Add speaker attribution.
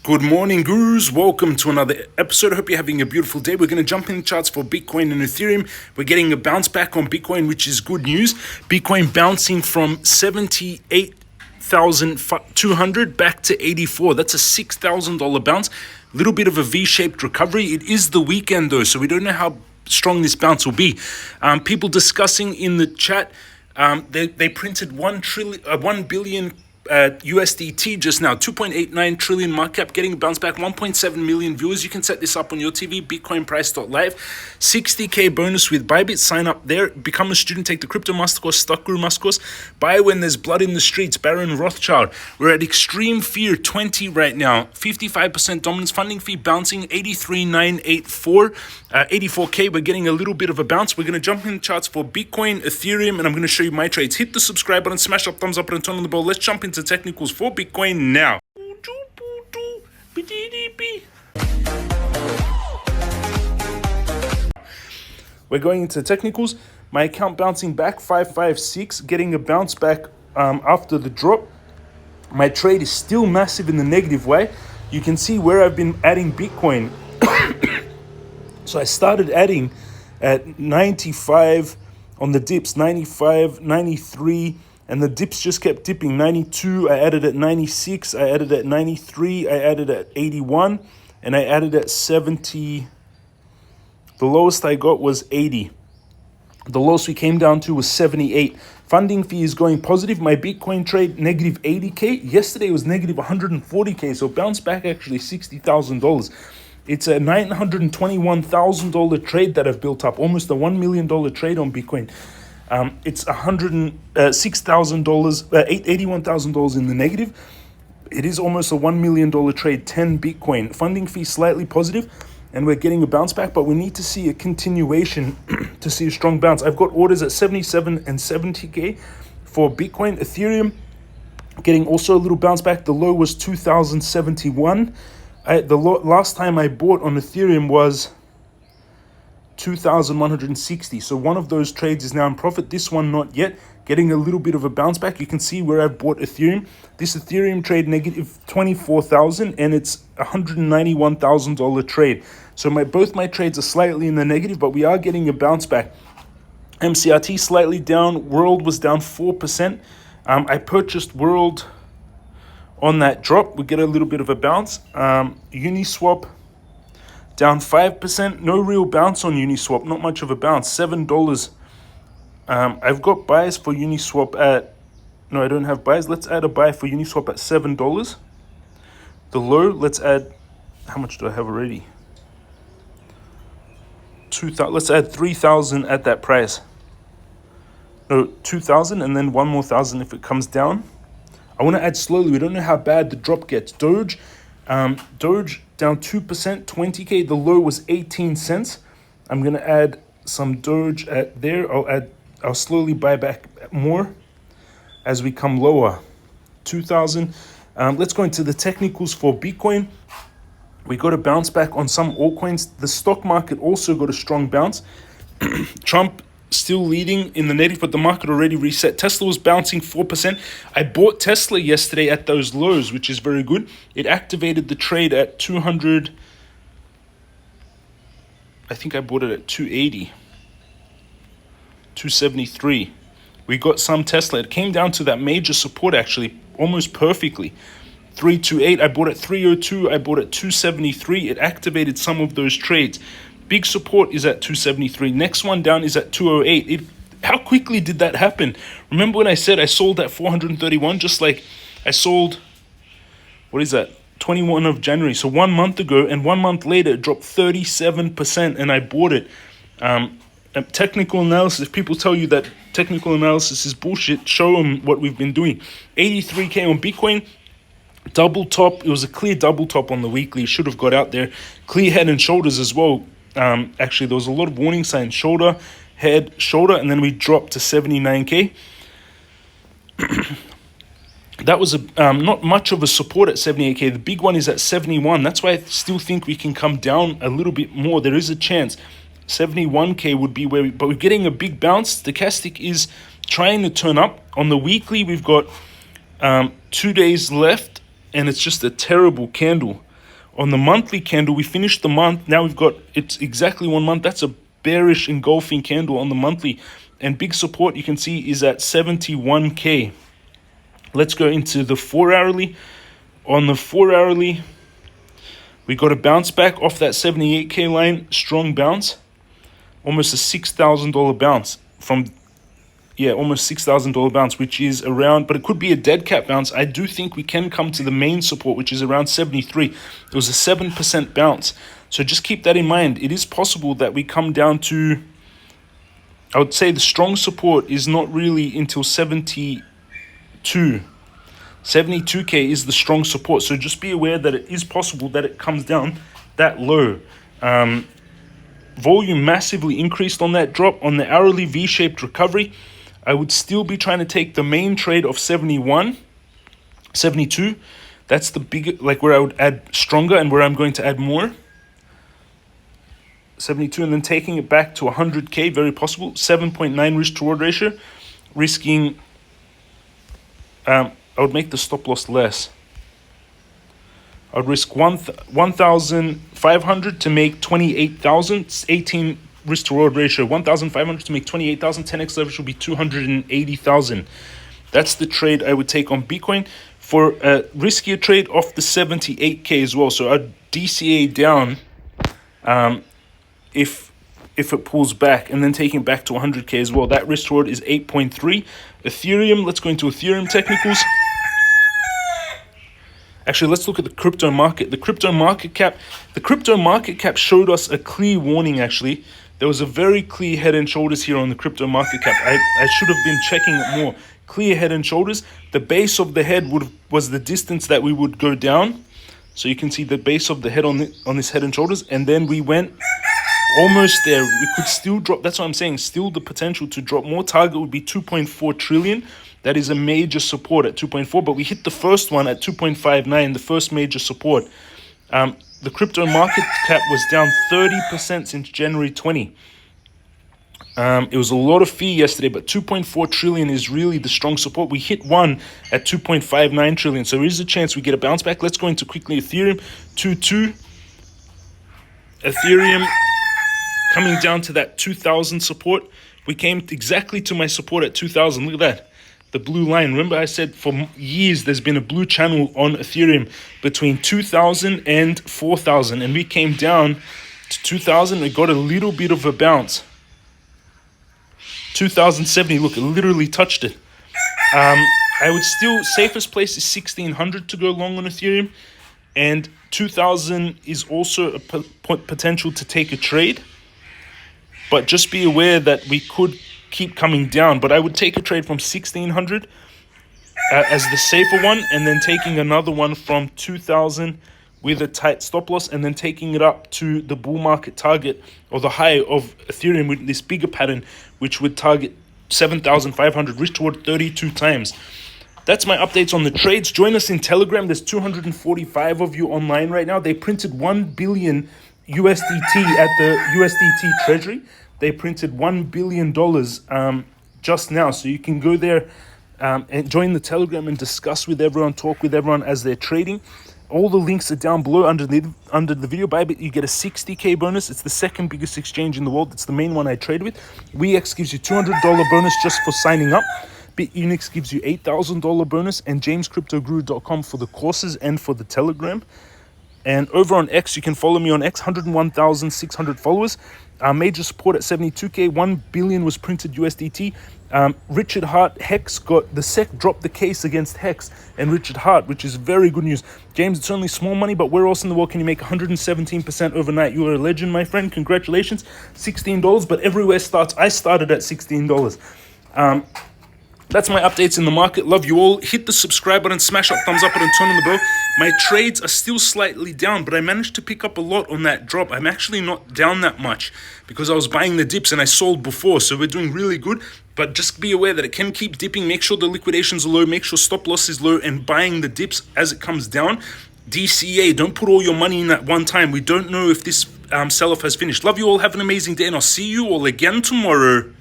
Speaker 1: Good morning, gurus. Welcome to another episode. I hope you're having a beautiful day. We're going to jump in the charts for Bitcoin and Ethereum. We're getting a bounce back on Bitcoin, which is good news. Bitcoin bouncing from 78,200 back to 84. That's a $6,000 bounce. Little bit of a V-shaped recovery. It is the weekend though, so we don't know how strong this bounce will be. People discussing in the chat, they printed 1 billion USDT just now, 2.89 trillion market cap, getting a bounce back, 1.7 million viewers. You can set this up on your TV, bitcoinprice.live. 60k bonus with Bybit. Sign up there, become a student, take the crypto master course, stock guru master course. Buy when there's blood in the streets. Baron Rothschild. We're at extreme fear 20 right now, 55% dominance. Funding fee bouncing 83,984, 84k. We're getting a little bit of a bounce. We're going to jump in the charts for Bitcoin, Ethereum, and I'm going to show you my trades. Hit the subscribe button, smash that thumbs up, and turn on the bell. Let's jump into technicals for Bitcoin now. We're going into technicals. My account bouncing back 556, getting a bounce back after the drop. My trade is still massive in the negative way. You can see where I've been adding Bitcoin. So I started adding at 95 on the dips, 95, 93, and the dips just kept dipping. 92, I added at 96, I added at 93, I added at 81, and I added at 70. The lowest I got was 80. The lowest we came down to was 78. Funding fee is going positive. My Bitcoin trade, negative 80K. Yesterday was negative 140K, so bounced back actually $60,000. It's a $921,000 trade that I've built up, almost a $1 million trade on Bitcoin. It's $6,000, $81,000 in the negative. It is almost a $1 million trade, 10 Bitcoin. Funding fee slightly positive, and we're getting a bounce back, but we need to see a continuation to see a strong bounce. I've got orders at 77 and 70K for Bitcoin. Ethereum getting also a little bounce back. The low was 2,071. Last time I bought on Ethereum was 2,160. So one of those trades is now in profit. This one not yet. Getting a little bit of a bounce back. You can see where I've bought Ethereum. This Ethereum trade negative 24,000, and it's $191,000 trade. So both my trades are slightly in the negative, but we are getting a bounce back. MCRT slightly down. World was down 4%. I purchased World on that drop. We get a little bit of a bounce. Uniswap down 5%. No real bounce on Uniswap. Not much of a bounce. $7. I've got buys for Uniswap at... No, I don't have buys. Let's add a buy for Uniswap at $7. The low, let's add... How much do I have already? 2,000. Let's add 3,000 at that price. No, 2,000 and then one more 1,000 if it comes down. I want to add slowly. We don't know how bad the drop gets. Doge down 2%, 20K. The low was 18 cents. I'm going to add some Doge at there. I'll slowly buy back more as we come lower. 2,000. Let's go into the technicals for Bitcoin. We got a bounce back on some altcoins. The stock market also got a strong bounce. Trump still leading in the negative, but the market already reset. Tesla was bouncing 4%. I bought Tesla yesterday at those lows, which is very good. It activated the trade at 200. I think I bought it at 280. 273. We got some Tesla. It came down to that major support actually almost perfectly. 328. I bought at 302. I bought at 273. It activated some of those trades. Big support is at 273. Next one down is at 208. How quickly did that happen? Remember when I said I sold at 431? Just like I sold, what is that? 21 of January. So 1 month ago, and 1 month later, it dropped 37%, and I bought it. Technical analysis, if people tell you that technical analysis is bullshit, show them what we've been doing. 83K on Bitcoin. Double top. It was a clear double top on the weekly. It should have got out there. Clear head and shoulders as well. Actually, there was a lot of warning signs. Shoulder, head, shoulder, and then we dropped to 79K. That was not much of a support at 78K. The big one is at 71. That's why I still think we can come down a little bit more. There is a chance. 71K would be where but we're getting a big bounce. Stochastic is trying to turn up. On the weekly, we've got 2 days left, and it's just a terrible candle. On the monthly candle, we finished the month. Now we've got, it's exactly 1 month. That's a bearish engulfing candle on the monthly. And big support you can see is at 71K. Let's go into the 4-hourly. On the 4-hourly, we got a bounce back off that 78K line. Strong bounce. Almost a $6,000 bounce from, yeah, almost $6,000 bounce, which is around, but it could be a dead cat bounce. I do think we can come to the main support, which is around 73. It was a 7% bounce. So just keep that in mind. It is possible that we come down to, I would say the strong support is not really until 72. 72K is the strong support. So just be aware that it is possible that it comes down that low. Volume massively increased on that drop. On the hourly V-shaped recovery, I would still be trying to take the main trade of 71, 72. That's the big, like where I would add stronger and where I'm going to add more. 72, and then taking it back to 100K, very possible. 7.9 risk to reward ratio, risking, I would make the stop loss less. I would risk 1,500 to make 28,000. 18 risk to reward ratio. 1,500 to make 28,000. 10x leverage will be 280,000. That's the trade I would take on Bitcoin. For a riskier trade off the 78K as well. So I'd DCA down if it pulls back, and then taking it back to 100K as well. That risk reward is 8.3. Ethereum, let's go into Ethereum technicals. Actually, let's look at the crypto market. The crypto market cap showed us a clear warning, actually. There was a very clear head and shoulders here on the crypto market cap. I should have been checking it more. Clear head and shoulders. The base of the head was the distance that we would go down. So you can see the base of the head on this head and shoulders. And then we went almost there. We could still drop. That's what I'm saying. Still the potential to drop more. Target would be 2.4 trillion. That is a major support at 2.4, but we hit the first one at 2.59, the first major support. The crypto market cap was down 30% since January 20. It was a lot of fear yesterday, but 2.4 trillion is really the strong support. We hit one at 2.59 trillion, so there is a chance we get a bounce back. Let's go into quickly Ethereum. 2.2. Ethereum coming down to that 2,000 support. We came exactly to my support at 2,000. Look at that. The blue line. Remember I said for years there's been a blue channel on Ethereum between 2,000 and 4,000, and we came down to 2,000. We got a little bit of a bounce. 2,070. Look, it literally touched it. I would still, safest place is 1,600 to go long on Ethereum, and 2,000 is also a potential to take a trade. But just be aware that we could keep coming down. But I would take a trade from 1,600 as the safer one, and then taking another one from 2,000 with a tight stop loss, and then taking it up to the bull market target or the high of Ethereum with this bigger pattern, which would target 7,500, risk toward 32 times. That's my updates on the trades. Join us in Telegram. There's 245 of you online right now. They printed 1 billion USDT at the USDT Treasury. They printed $1 billion just now. So you can go there and join the Telegram and discuss with everyone, talk with everyone as they're trading. All the links are down below under the video. Bybit, you get a 60K bonus. It's the second biggest exchange in the world. It's the main one I trade with. Weex gives you $200 bonus just for signing up. Bitunix gives you $8,000 bonus, and jamescryptoguru.com for the courses and for the Telegram. And over on X, you can follow me on X, 101,600 followers. Major support at 72K, 1 billion was printed USDT. Richard Hart, Hex the SEC dropped the case against Hex and Richard Hart, which is very good news. James, it's only small money, but where else in the world can you make 117% overnight? You are a legend, my friend. Congratulations. $16, but everywhere starts. I started at $16. That's my updates in the market. Love you all. Hit the subscribe button, smash that thumbs up button, turn on the bell. My trades are still slightly down, but I managed to pick up a lot on that drop. I'm actually not down that much because I was buying the dips and I sold before. So we're doing really good, but just be aware that it can keep dipping. Make sure the liquidations are low. Make sure stop loss is low, and buying the dips as it comes down. DCA, don't put all your money in at one time. We don't know if this sell-off has finished. Love you all. Have an amazing day, and I'll see you all again tomorrow.